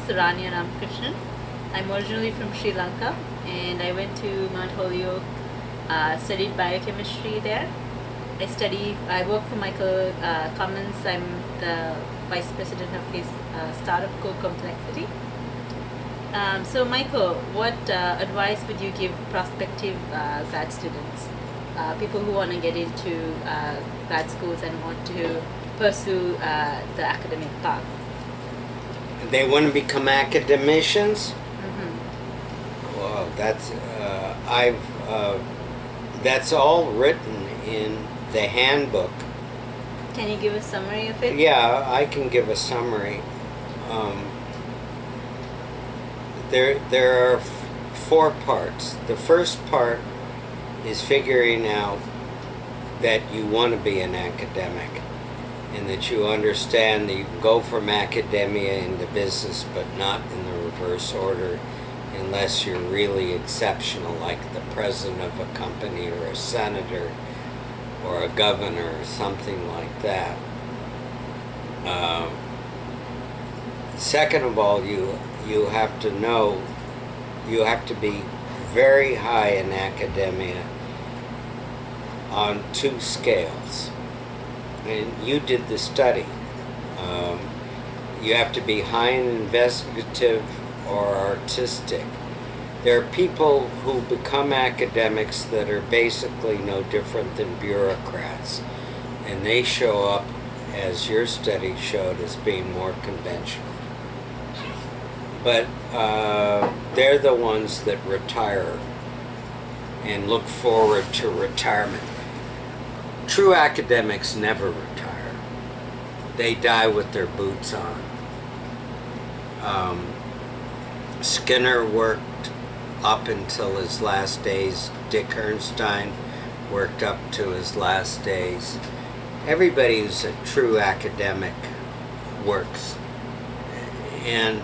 Saranya Ramakrishnan. I'm originally from Sri Lanka, and I went to Mount Holyoke, studied biochemistry there. I work for Michael Cummins. I'm the vice president of his startup called Complexity. So Michael, what advice would you give prospective grad students, people who want to get into grad schools and want to pursue the academic path? They want to become academicians? Mm-hmm. Well, that's all written in the handbook. Can you give a summary of it? Yeah, I can give a summary. There are 4 parts. The first part is figuring out that you want to be an academic and that you understand that you can go from academia into business, but not in the reverse order unless you're really exceptional, like the president of a company or a senator or a governor or something like that. Second of all, you have to know, you have to be very high in academia on 2 scales. And you did the study. You have to be high in investigative or artistic. There are people who become academics that are basically no different than bureaucrats, and they show up, as your study showed, as being more conventional. But they're the ones that retire and look forward to retirement. True academics never retire. They die with their boots on. Skinner worked up until his last days. Dick Herrnstein worked up to his last days. Everybody who's a true academic works. And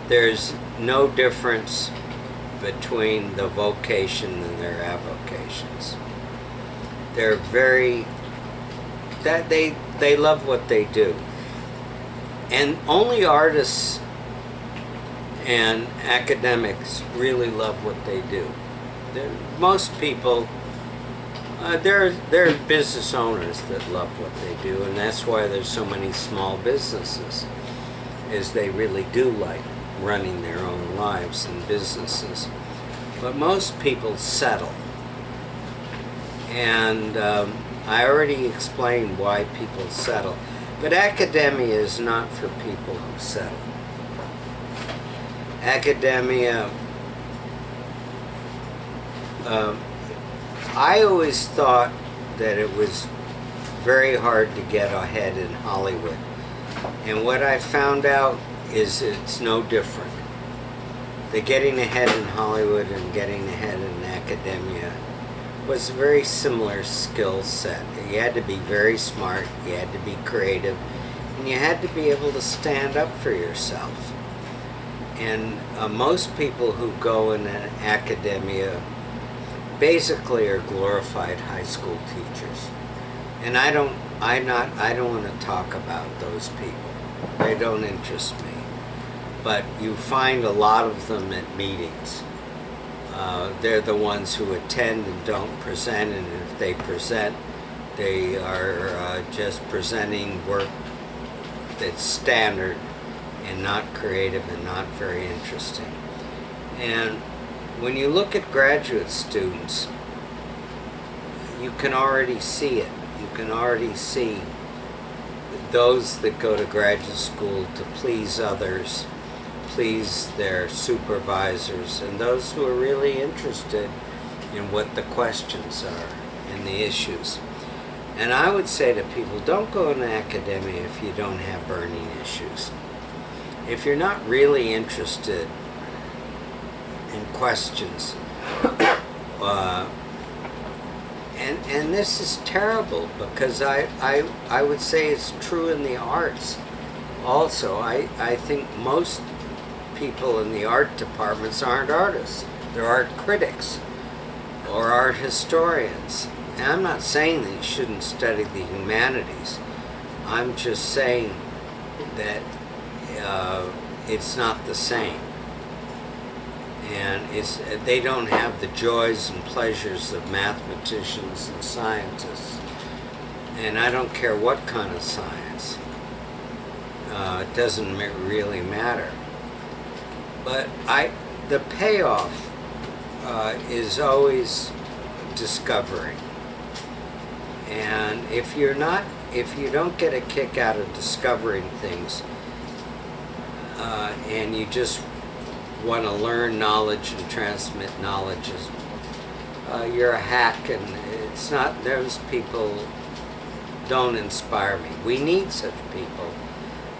there's no difference between the vocation and their avocations. They're they love what they do. And only artists and academics really love what they do. Most people, there are business owners that love what they do, and that's why there's so many small businesses, is they really do like running their own lives and businesses. But most people settle. And I already explained why people settle. But academia is not for people who settle. Academia, I always thought that it was very hard to get ahead in Hollywood. And what I found out is it's no different. The getting ahead in Hollywood and getting ahead in academia was a very similar skill set. You had to be very smart, you had to be creative, and you had to be able to stand up for yourself. And most people who go in academia basically are glorified high school teachers. And I don't want to talk about those people. They don't interest me. But you find a lot of them at meetings. They're the ones who attend and don't present, and if they present, they are just presenting work that's standard and not creative and not very interesting. And when you look at graduate students, you can already see it. You can already see those that go to graduate school to please others, please their supervisors, and those who are really interested in what the questions are and the issues. And I would say to people, don't go into academia if you don't have burning issues. If you're not really interested in questions, and this is terrible, because I would say it's true in the arts also. I think most people in the art departments aren't artists. They're art critics or art historians. And I'm not saying that you shouldn't study the humanities. I'm just saying that it's not the same. And they don't have the joys and pleasures of mathematicians and scientists. And I don't care what kind of science. It doesn't really matter. But the payoff is always discovering. And if you don't get a kick out of discovering things, and you just want to learn knowledge and transmit knowledge, you're a hack, and it's not. Those people don't inspire me. We need such people,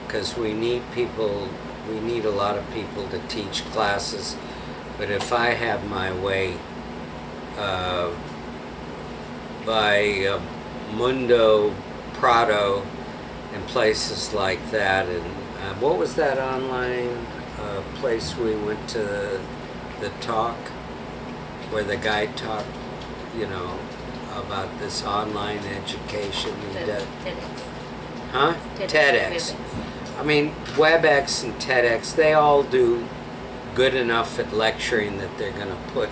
because we need a lot of people to teach classes. But if I have my way, by Mundo, Prado, and places like that, and what was that online place we went to, the talk, where the guy talked, about this online education. TEDx. Huh? TEDx. I mean, WebEx and TEDx, they all do good enough at lecturing that they're going to put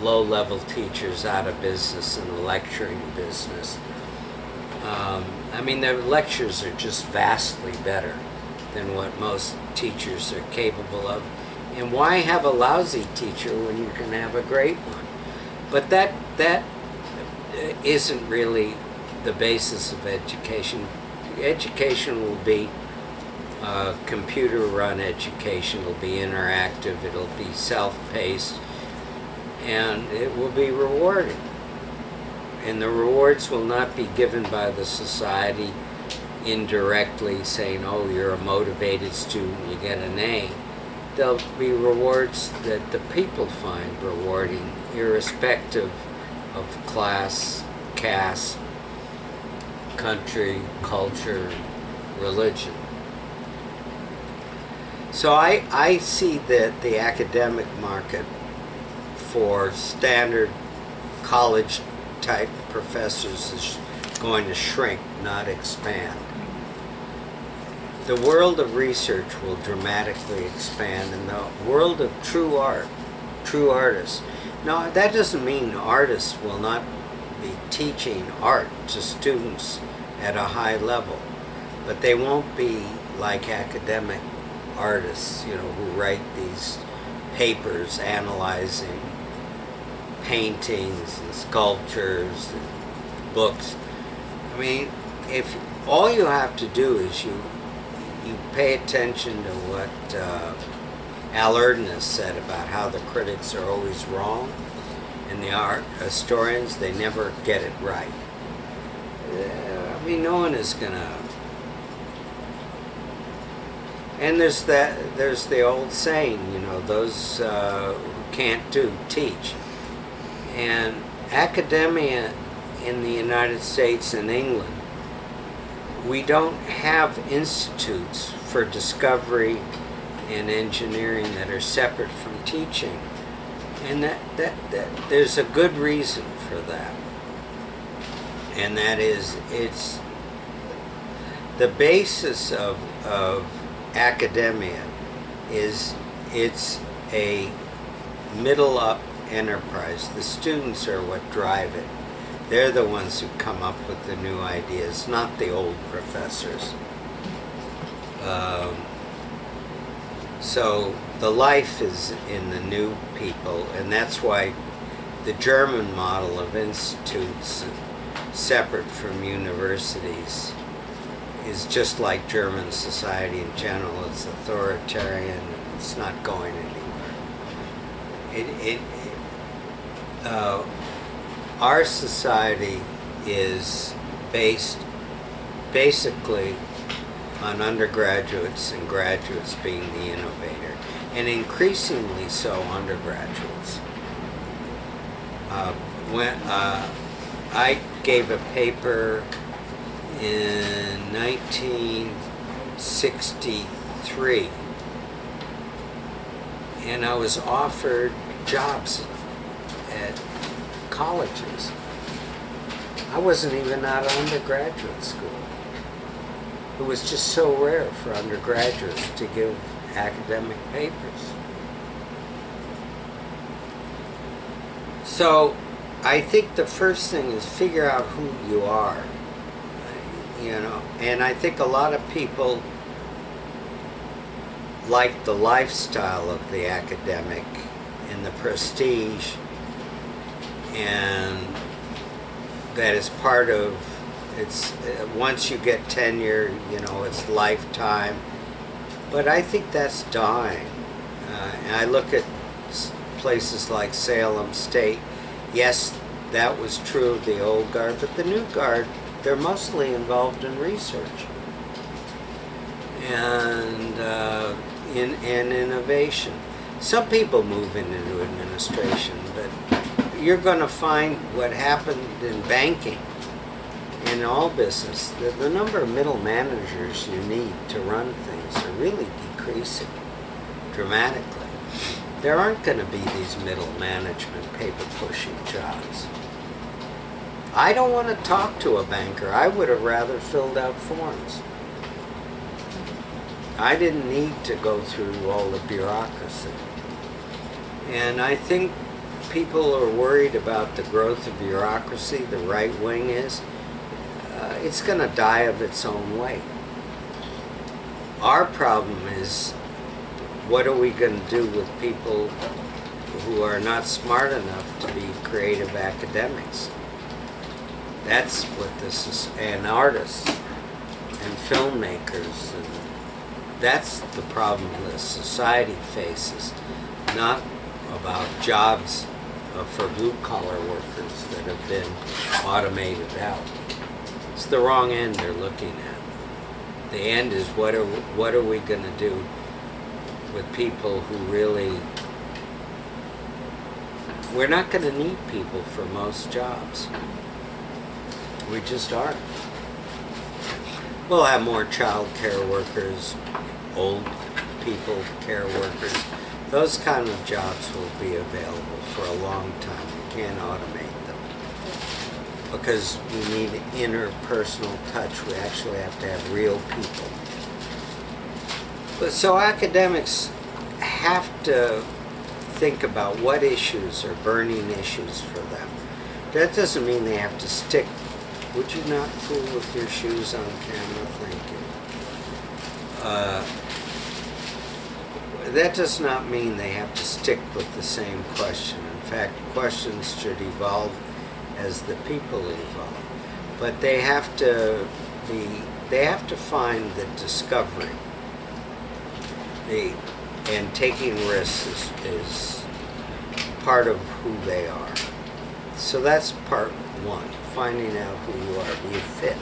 low-level teachers out of business in the lecturing business. I mean, their lectures are just vastly better than what most teachers are capable of. And why have a lousy teacher when you can have a great one? But that isn't really the basis of education. Education will be computer-run education. It'll be interactive. It'll be self-paced, and it will be rewarding. And the rewards will not be given by the society indirectly saying, oh, you're a motivated student, you get an A. There'll be rewards that the people find rewarding, irrespective of class, caste, country, culture, religion. So I see that the academic market for standard college type professors is going to shrink, not expand. The world of research will dramatically expand, and the world of true art, true artists. Now, that doesn't mean artists will not be teaching art to students at a high level, but they won't be like academic artists, who write these papers analyzing paintings and sculptures and books. I mean, if all you have to do is you pay attention to what Al Erdness said about how the critics are always wrong, and the art historians, they never get it right. I mean, no one is gonna. And there's the old saying, those who can't do, teach. And academia in the United States and England, we don't have institutes for discovery and engineering that are separate from teaching. And that there's a good reason for that. And that is, it's the basis of academia is it's a middle up enterprise. The students are what drive it. They're the ones who come up with the new ideas, not the old professors. So the life is in the new people, and that's why the German model of institutes separate from universities is just like German society in general. It's authoritarian, and it's not going anywhere. Our society is based basically on undergraduates and graduates being the innovator, and increasingly so undergraduates. When I gave a paper in 1963, and I was offered jobs at colleges. I wasn't even out of undergraduate school. It was just so rare for undergraduates to give academic papers. So I think the first thing is figure out who you are, and I think a lot of people like the lifestyle of the academic and the prestige, and that is part of it's once you get tenure, it's lifetime. But I think that's dying. And I look at places like Salem State. Yes, that was true of the old guard, but the new guard, they're mostly involved in research and in innovation. Some people move into administration, but you're going to find what happened in banking, in all business, the number of middle managers you need to run things are really decreasing dramatically. There aren't going to be these middle management paper-pushing jobs. I don't want to talk to a banker. I would have rather filled out forms. I didn't need to go through all the bureaucracy. And I think people are worried about the growth of bureaucracy. The right wing is. It's going to die of its own weight. Our problem is, what are we going to do with people who are not smart enough to be creative academics? That's what this is, and artists and filmmakers, and that's the problem that society faces, not about jobs for blue-collar workers that have been automated out. It's the wrong end they're looking at. The end is what are we going to do with people who really... We're not going to need people for most jobs. We just aren't. We'll have more child care workers, old people care workers. Those kind of jobs will be available for a long time. You can't automate them, because we need interpersonal touch. We actually have to have real people. But so academics have to think about what issues are burning issues for them. That doesn't mean they have to stick. Would you not fool with your shoes on camera? Thank you. That does not mean they have to stick with the same question. In fact, questions should evolve as the people evolve. But they have to find the discovery. And taking risks is part of who they are. So that's part one, finding out who you are. Do you fit?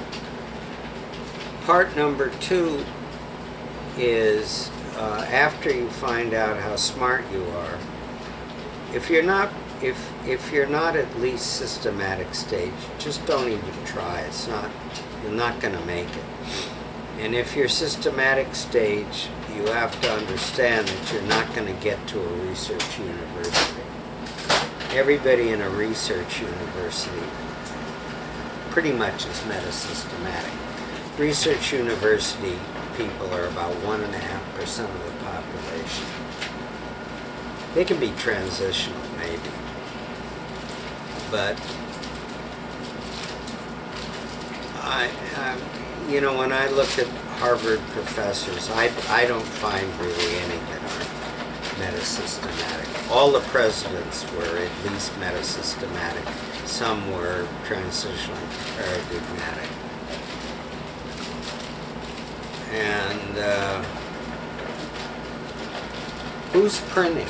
Part number two is after you find out how smart you are, if you're not at least systematic stage, just don't even try. You're not going to make it. And if you're systematic stage, you have to understand that you're not going to get to a research university. Everybody in a research university pretty much is meta-systematic. Research university people are about 1.5% of the population. They can be transitional, maybe. But when I look at Harvard professors, I don't find really any that aren't meta-systematic. All the presidents were at least meta-systematic. Some were transitional paradigmatic. And who's printing?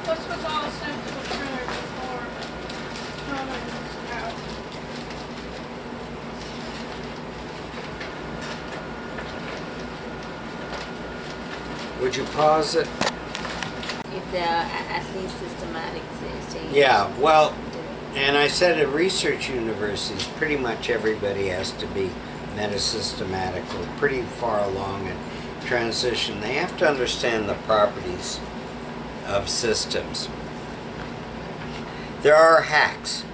This was all sent to the printer before throwing this out. Would you pause it? If they are at least systematic, say. Yeah, well, and I said at research universities, pretty much everybody has to be meta-systematic or pretty far along in transition. They have to understand the properties of systems. There are hacks,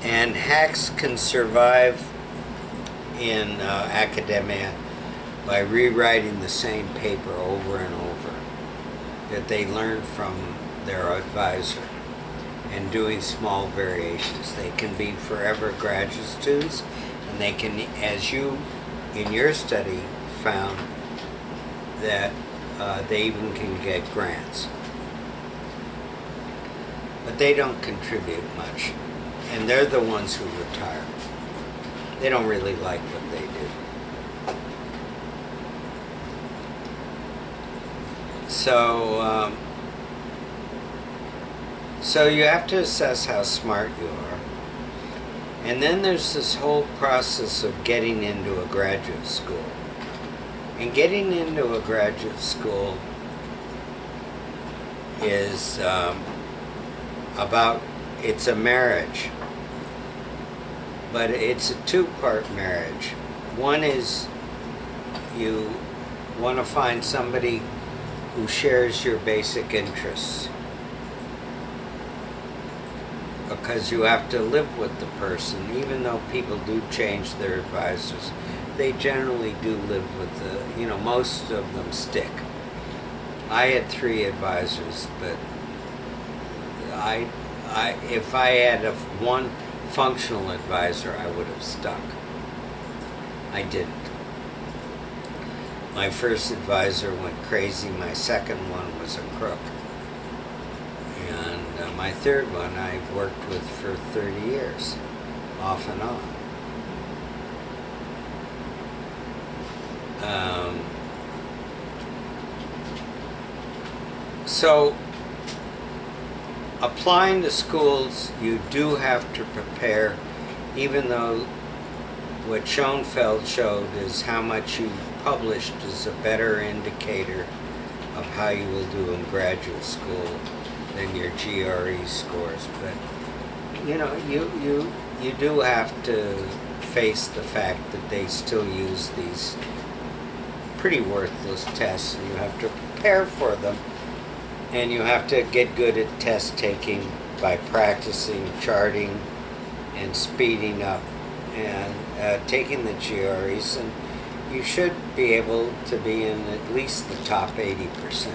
and hacks can survive in academia by rewriting the same paper over and over that they learn from their advisor and doing small variations. They can be forever graduate students, and they can, as you in your study found, that they even can get grants. But they don't contribute much, and they're the ones who retire. They don't really like what they do. So you have to assess how smart you are. And then there's this whole process of getting into a graduate school. And getting into a graduate school is it's a marriage. But it's a two-part marriage. One is you want to find somebody who shares your basic interests, because you have to live with the person. Even though people do change their advisors, they generally do live with most of them stick. I had 3 advisors, but if I had one functional advisor, I would have stuck. I didn't. My first advisor went crazy. My second one was a crook. And my third one I've worked with for 30 years, off and on. So, applying to schools, you do have to prepare, even though what Schoenfeld showed is how much you published is a better indicator of how you will do in graduate school than your GRE scores. But you do have to face the fact that they still use these pretty worthless tests, and you have to prepare for them, and you have to get good at test taking by practicing charting and speeding up and taking the GREs, and you should be able to be in at least the top 80%.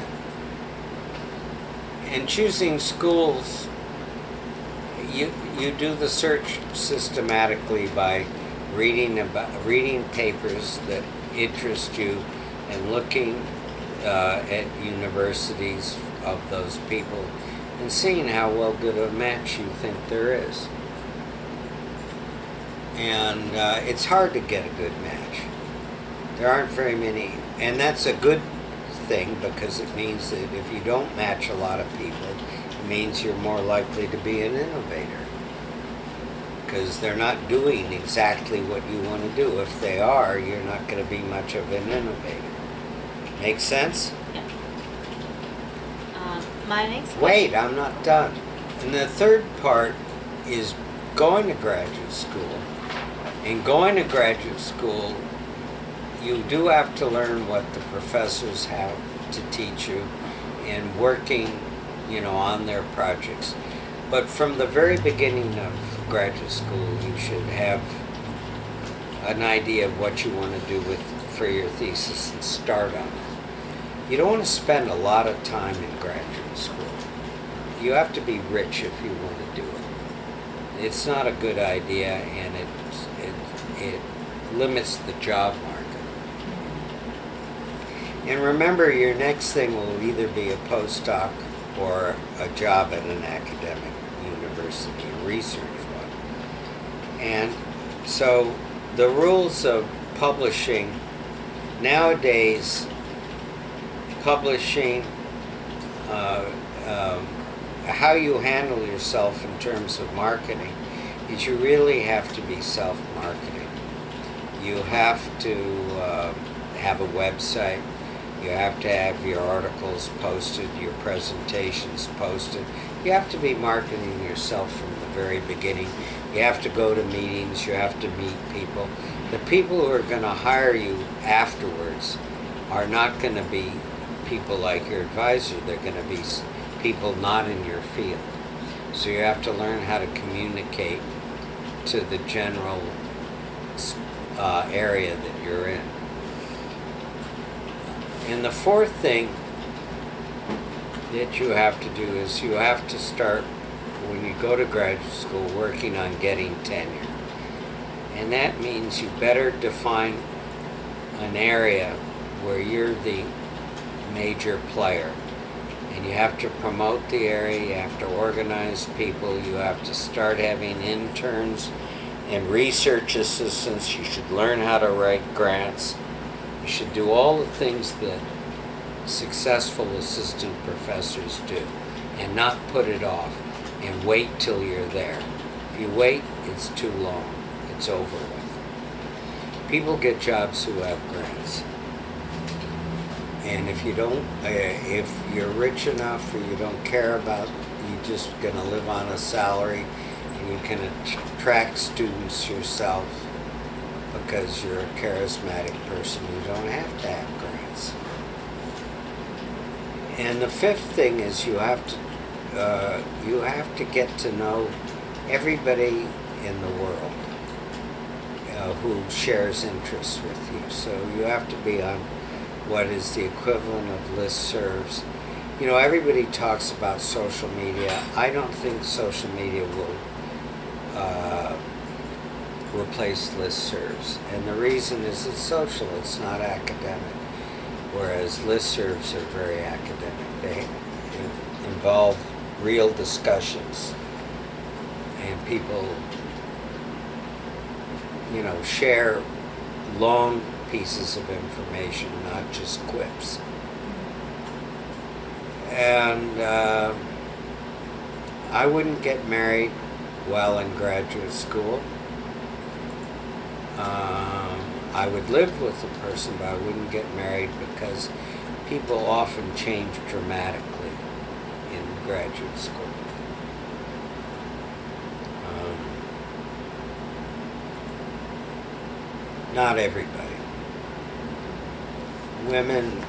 And choosing schools, you do the search systematically by reading papers that interest you and looking at universities of those people and seeing how well good a match you think there is. And it's hard to get a good match. There aren't very many, and that's a good thing, because it means that if you don't match a lot of people, it means you're more likely to be an innovator, because they're not doing exactly what you want to do. If they are, you're not going to be much of an innovator. Make sense? Yeah. My next question. Wait, I'm not done. And the third part is going to graduate school. And going to graduate school, you do have to learn what the professors have to teach you and working, on their projects. But from the very beginning of graduate school, you should have an idea of what you want to do for your thesis and start on it. You don't want to spend a lot of time in graduate school. You have to be rich if you want to do it. It's not a good idea, and it limits the job market. And remember, your next thing will either be a postdoc or a job at an academic university, a research one. And so the rules of publishing nowadays, publishing, how you handle yourself in terms of marketing is you really have to be self-marketing. You have to have a website. You have to have your articles posted, your presentations posted. You have to be marketing yourself from the very beginning. You have to go to meetings. You have to meet people. The people who are going to hire you afterwards are not going to be people like your advisor. They're going to be people not in your field. So you have to learn how to communicate to the general area that you're in. And the fourth thing that you have to do is you have to start, when you go to graduate school, working on getting tenure. And that means you better define an area where you're the major player. And you have to promote the area, you have to organize people, you have to start having interns and research assistants, you should learn how to write grants. You should do all the things that successful assistant professors do and not put it off and wait till you're there. If you wait, it's too long. It's over with. People get jobs who have grants. And if you don't, if you're rich enough or you don't care about, you're just going to live on a salary and you can attract students yourself because you're a charismatic person, you don't have to have grants. And the fifth thing is you have to get to know everybody in the world who shares interests with you. So you have to be on what is the equivalent of listservs. You know, everybody talks about social media. I don't think social media will replace listservs. And the reason is it's social, it's not academic. Whereas listservs are very academic. They involve real discussions. And people, you know, share long pieces of information, not just quips. And I wouldn't get married while in graduate school. I would live with a person, but I wouldn't get married because people often change dramatically in graduate school. Not everybody. Women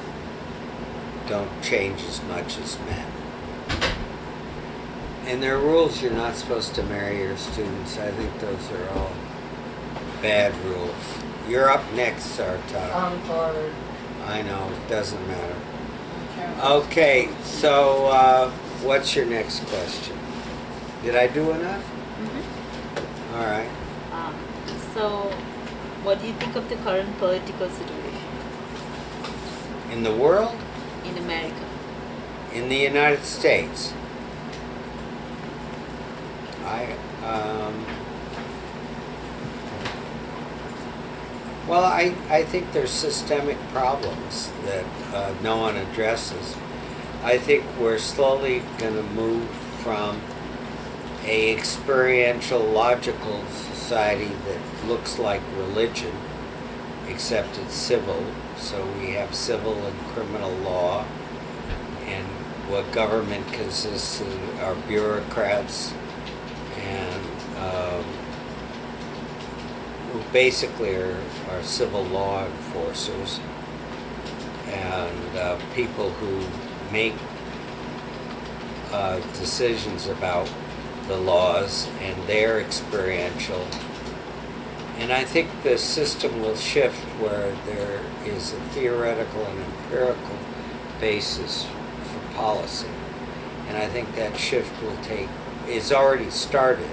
don't change as much as men. And there are rules you're not supposed to marry your students. I think those are all bad rules. You're up next, Sartak. I'm tired. I know, it doesn't matter. Okay, so what's your next question? Did I do enough? Mm-hmm. All right. So, what do you think of the current political situation In the world? in America? In the United States? Well, I think there's systemic problems that no one addresses. I think we're slowly going to move from a experiential, logical society that looks like religion, except it's civil. So we have civil and criminal law, and what government consists of are bureaucrats and who basically are civil law enforcers and people who make decisions about the laws, and they're experiential. And I think the system will shift where there is a theoretical and empirical basis for policy. And I think that shift it's already started.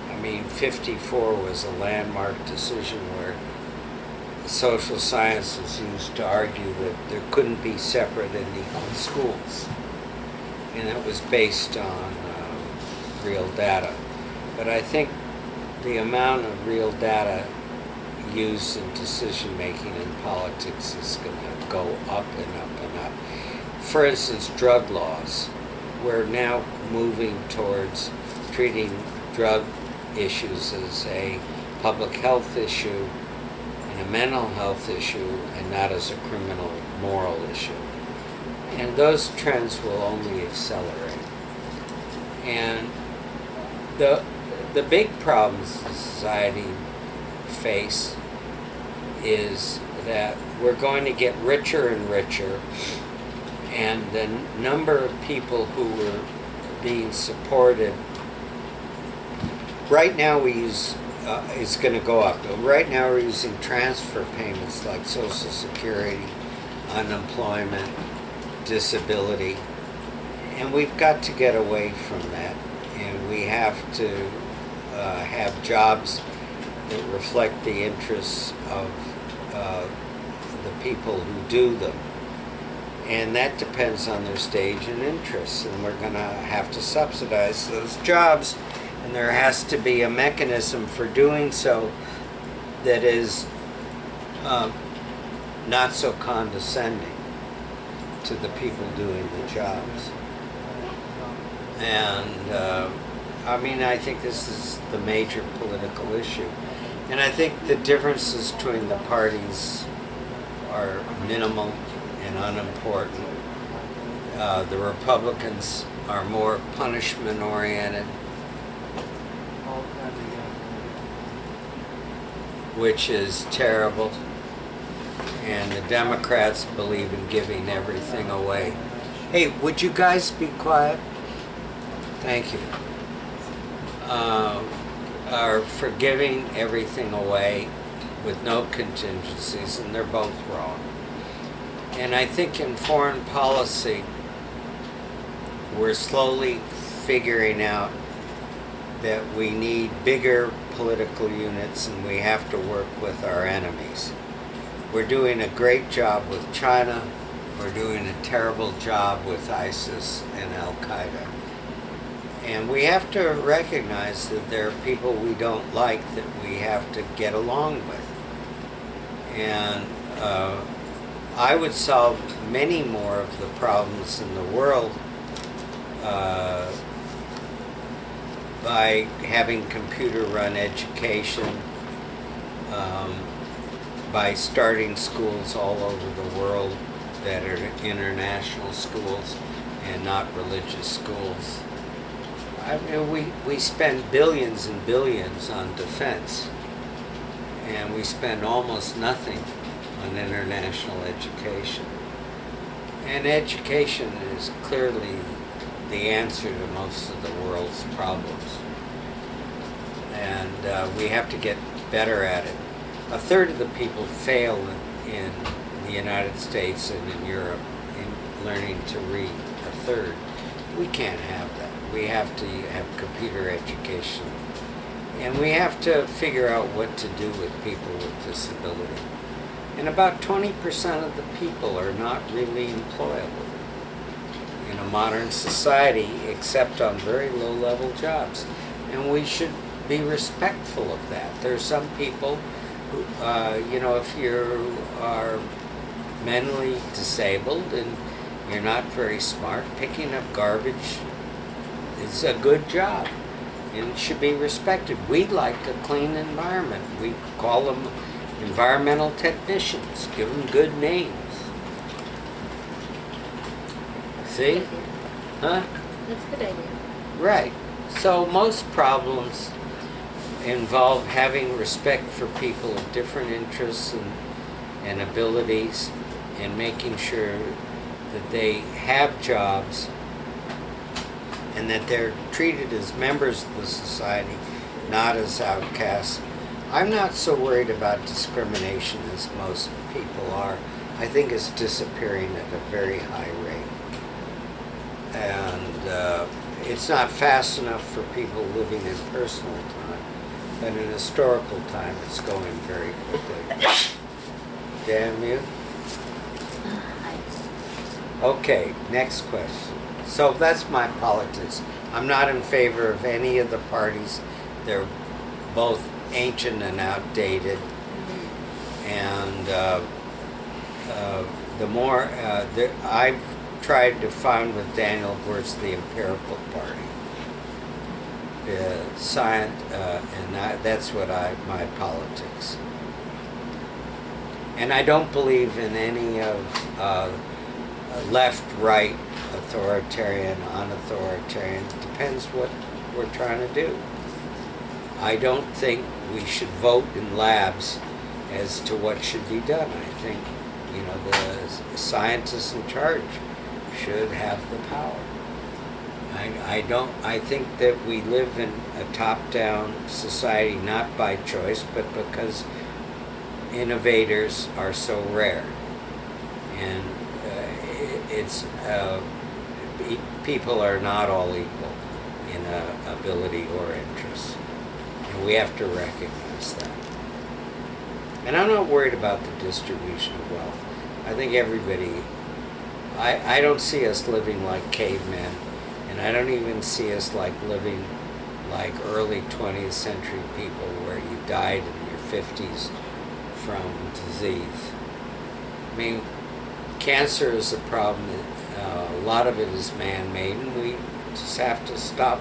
I mean, 54 was a landmark decision where the social sciences used to argue that there couldn't be separate and equal schools. And that was based on real data. But I think the amount of real data used in decision making in politics is going to go up and up and up. For instance, drug laws. We're now moving towards treating drug issues as a public health issue and a mental health issue, and not as a criminal moral issue. And those trends will only accelerate. And the big problems society face is that we're going to get richer and richer, and the number of people who are being supported. Right now we use is going to go up. Right now we're using transfer payments like Social Security, unemployment, disability, and we've got to get away from that. And we have to have jobs that reflect the interests of the people who do them. And that depends on their stage and interests, and we're going to have to subsidize those jobs. And there has to be a mechanism for doing so that is not so condescending to the people doing the jobs. And I think this is the major political issue. And I think the differences between the parties are minimal and unimportant. The Republicans are more punishment oriented, which is terrible, and the Democrats believe in giving everything away. Hey, would you guys be quiet? Thank you. Are for giving everything away with no contingencies, and they're both wrong. And I think in foreign policy, we're slowly figuring out that we need bigger political units and we have to work with our enemies. We're doing a great job with China. We're doing a terrible job with ISIS and Al-Qaeda. And we have to recognize that there are people we don't like that we have to get along with. And I would solve many more of the problems in the world by having computer-run education, by starting schools all over the world that are international schools and not religious schools. We spend billions and billions on defense, and we spend almost nothing on international education. And education is clearly the answer to most of the world's problems. And we have to get better at it. A third of the people fail in the United States and in Europe in learning to read. A third. We can't have that. We have to have computer education. And we have to figure out what to do with people with disability. And about 20% of the people are not really employable in a modern society, except on very low-level jobs. And we should be respectful of that. There are some people who, if you are mentally disabled and you're not very smart, picking up garbage is a good job and it should be respected. We like a clean environment. We call them environmental technicians. Give them good names. See? Huh? That's a good idea. Right. So most problems involve having respect for people of different interests and abilities, and making sure that they have jobs and that they're treated as members of the society, not as outcasts. I'm not so worried about discrimination as most people are. I think it's disappearing at a very high rate. And it's not fast enough for people living in personal time, but in historical time it's going very quickly. Damn you. Okay, next question. So that's my politics. I'm not in favor of any of the parties. They're both ancient and outdated. And I've tried to find with Daniel where's the empirical party. Science, and that's what my politics. And I don't believe in any of left-right, authoritarian, unauthoritarian. It depends what we're trying to do. I don't think we should vote in labs as to what should be done. I think, the scientists in charge should have the power. I think that we live in a top-down society not by choice, but because innovators are so rare. And people are not all equal in ability or interest. And we have to recognize that. And I'm not worried about the distribution of wealth. I think everybody, I don't see us living like cavemen, and I don't even see us like living like early 20th century people where you died in your 50s from disease. I mean, cancer is a problem. A lot of it is man-made, and we just have to stop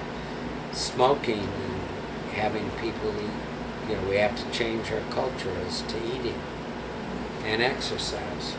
smoking and having people eat. We have to change our culture as to eating and exercise.